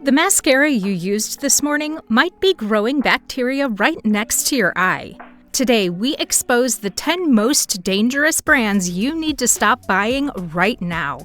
The mascara you used this morning might be growing bacteria right next to your eye. Today, we expose the 10 most dangerous brands you need to stop buying right now.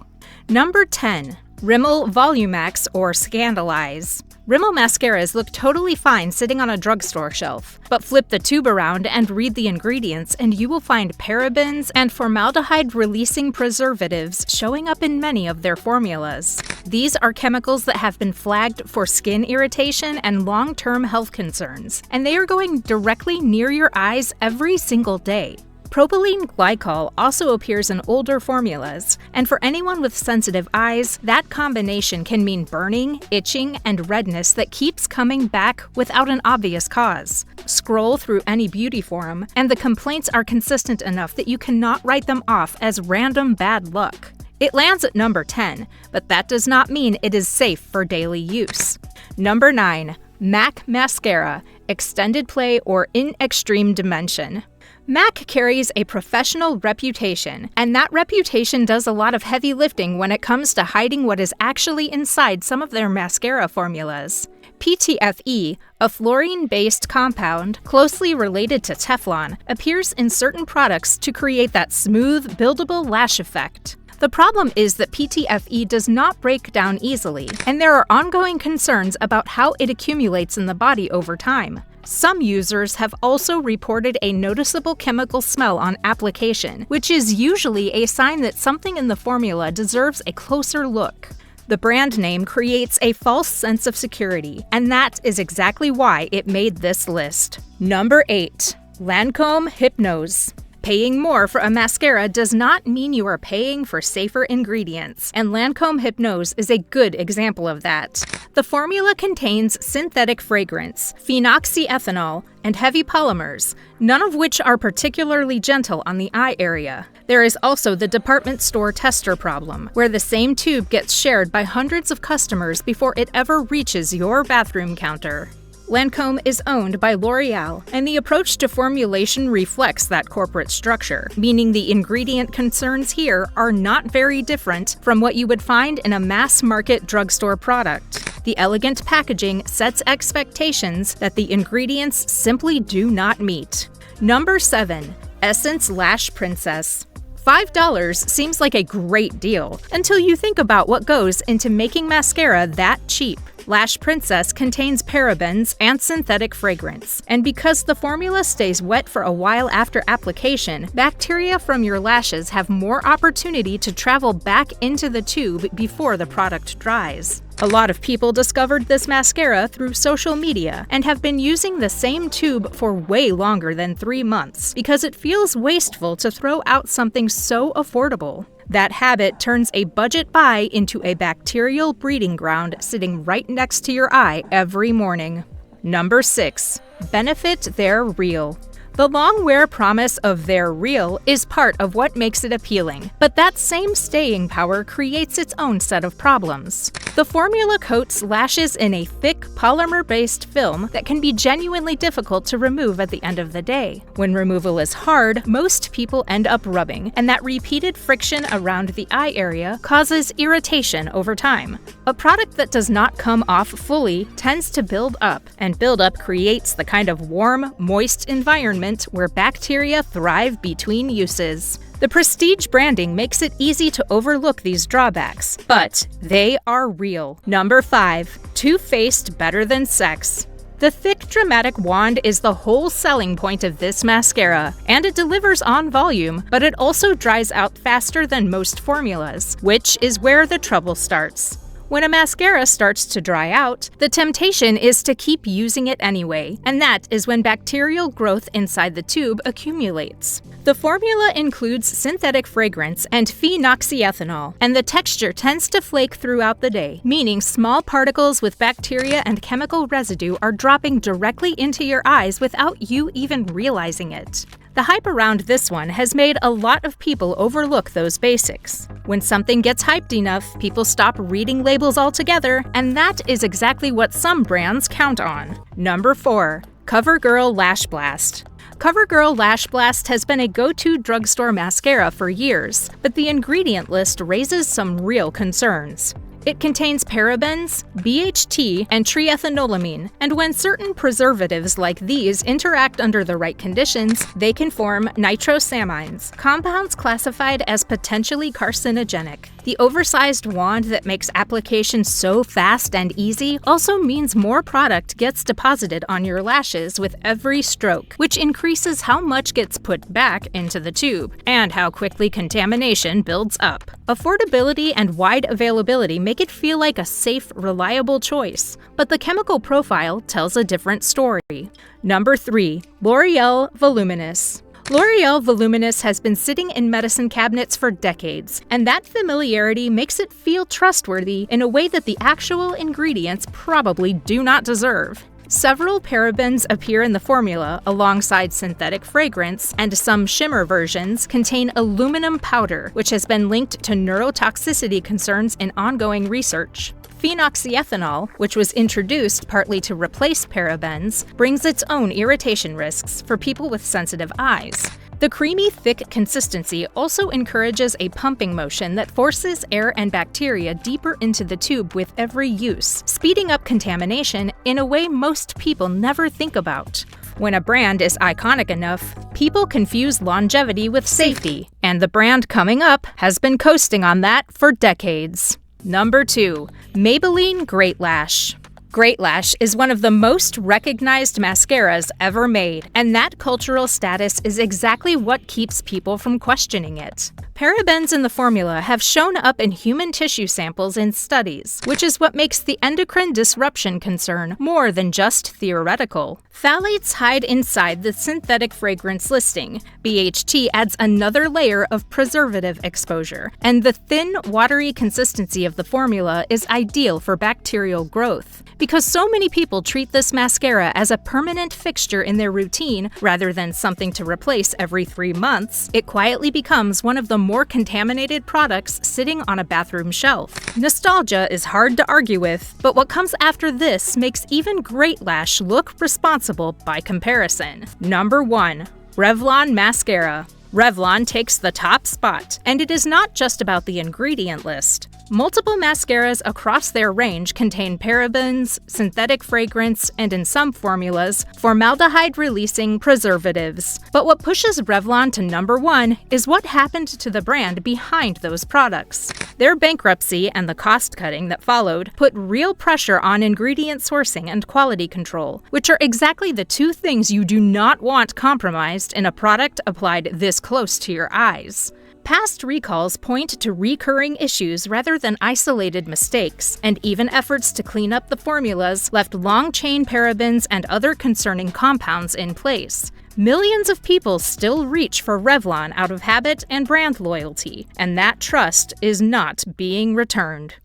Number 10. Rimmel Volumax or Scandalize. Rimmel mascaras look totally fine sitting on a drugstore shelf, but flip the tube around and read the ingredients and you will find parabens and formaldehyde-releasing preservatives showing up in many of their formulas. These are chemicals that have been flagged for skin irritation and long-term health concerns, and they are going directly near your eyes every single day. Propylene glycol also appears in older formulas, and for anyone with sensitive eyes, that combination can mean burning, itching, and redness that keeps coming back without an obvious cause. Scroll through any beauty forum, and the complaints are consistent enough that you cannot write them off as random bad luck. It lands at number 10, but that does not mean it is safe for daily use. Number 9. MAC Mascara, Extended Play or In Extreme Dimension. MAC carries a professional reputation, and that reputation does a lot of heavy lifting when it comes to hiding what is actually inside some of their mascara formulas. PTFE, a fluorine-based compound closely related to Teflon, appears in certain products to create that smooth, buildable lash effect. The problem is that PTFE does not break down easily, and there are ongoing concerns about how it accumulates in the body over time. Some users have also reported a noticeable chemical smell on application, which is usually a sign that something in the formula deserves a closer look. The brand name creates a false sense of security, and that is exactly why it made this list. Number 8. Lancôme Hypnôse. Paying more for a mascara does not mean you are paying for safer ingredients, and Lancôme Hypnôse is a good example of that. The formula contains synthetic fragrance, phenoxyethanol, and heavy polymers, none of which are particularly gentle on the eye area. There is also the department store tester problem, where the same tube gets shared by hundreds of customers before it ever reaches your bathroom counter. Lancôme is owned by L'Oréal, and the approach to formulation reflects that corporate structure, meaning the ingredient concerns here are not very different from what you would find in a mass-market drugstore product. The elegant packaging sets expectations that the ingredients simply do not meet. Number 7. Essence Lash Princess. $5 seems like a great deal until you think about what goes into making mascara that cheap. Lash Princess contains parabens and synthetic fragrance, and because the formula stays wet for a while after application, bacteria from your lashes have more opportunity to travel back into the tube before the product dries. A lot of people discovered this mascara through social media and have been using the same tube for way longer than 3 months because it feels wasteful to throw out something so affordable. That habit turns a budget buy into a bacterial breeding ground sitting right next to your eye every morning. Number 6. Benefit They're Real. The long wear promise of They're Real is part of what makes it appealing, but that same staying power creates its own set of problems. The formula coats lashes in a thick, polymer-based film that can be genuinely difficult to remove at the end of the day. When removal is hard, most people end up rubbing, and that repeated friction around the eye area causes irritation over time. A product that does not come off fully tends to build up, and buildup creates the kind of warm, moist environment where bacteria thrive between uses. The prestige branding makes it easy to overlook these drawbacks, but they are real. Number 5. Too Faced Better Than Sex. The thick, dramatic wand is the whole selling point of this mascara, and it delivers on volume, but it also dries out faster than most formulas, which is where the trouble starts. When a mascara starts to dry out, the temptation is to keep using it anyway, and that is when bacterial growth inside the tube accumulates. The formula includes synthetic fragrance and phenoxyethanol, and the texture tends to flake throughout the day, meaning small particles with bacteria and chemical residue are dropping directly into your eyes without you even realizing it. The hype around this one has made a lot of people overlook those basics. When something gets hyped enough, people stop reading labels altogether, and that is exactly what some brands count on. Number 4. CoverGirl Lash Blast. CoverGirl Lash Blast has been a go-to drugstore mascara for years, but the ingredient list raises some real concerns. It contains parabens, BHT, and triethanolamine, and when certain preservatives like these interact under the right conditions, they can form nitrosamines, compounds classified as potentially carcinogenic. The oversized wand that makes application so fast and easy also means more product gets deposited on your lashes with every stroke, which increases how much gets put back into the tube, and how quickly contamination builds up. Affordability and wide availability make it feel like a safe, reliable choice, but the chemical profile tells a different story. Number 3. L'Oréal Voluminous. L'Oréal Voluminous has been sitting in medicine cabinets for decades, and that familiarity makes it feel trustworthy in a way that the actual ingredients probably do not deserve. Several parabens appear in the formula alongside synthetic fragrance, and some shimmer versions contain aluminum powder, which has been linked to neurotoxicity concerns in ongoing research. Phenoxyethanol, which was introduced partly to replace parabens, brings its own irritation risks for people with sensitive eyes. The creamy, thick consistency also encourages a pumping motion that forces air and bacteria deeper into the tube with every use, speeding up contamination in a way most people never think about. When a brand is iconic enough, people confuse longevity with safety, and the brand coming up has been coasting on that for decades. Number 2. Maybelline Great Lash. Great Lash is one of the most recognized mascaras ever made, and that cultural status is exactly what keeps people from questioning it. Parabens in the formula have shown up in human tissue samples in studies, which is what makes the endocrine disruption concern more than just theoretical. Phthalates hide inside the synthetic fragrance listing. BHT adds another layer of preservative exposure, and the thin, watery consistency of the formula is ideal for bacterial growth. Because so many people treat this mascara as a permanent fixture in their routine rather than something to replace every 3 months, it quietly becomes one of the more contaminated products sitting on a bathroom shelf. Nostalgia is hard to argue with, but what comes after this makes even Great Lash look responsible by comparison. Number 1. Revlon Mascara. Revlon takes the top spot, and it is not just about the ingredient list. Multiple mascaras across their range contain parabens, synthetic fragrance, and in some formulas, formaldehyde-releasing preservatives. But what pushes Revlon to number 1 is what happened to the brand behind those products. Their bankruptcy and the cost-cutting that followed put real pressure on ingredient sourcing and quality control, which are exactly the two things you do not want compromised in a product applied this close to your eyes. Past recalls point to recurring issues rather than isolated mistakes, and even efforts to clean up the formulas left long-chain parabens and other concerning compounds in place. Millions of people still reach for Revlon out of habit and brand loyalty, and that trust is not being returned.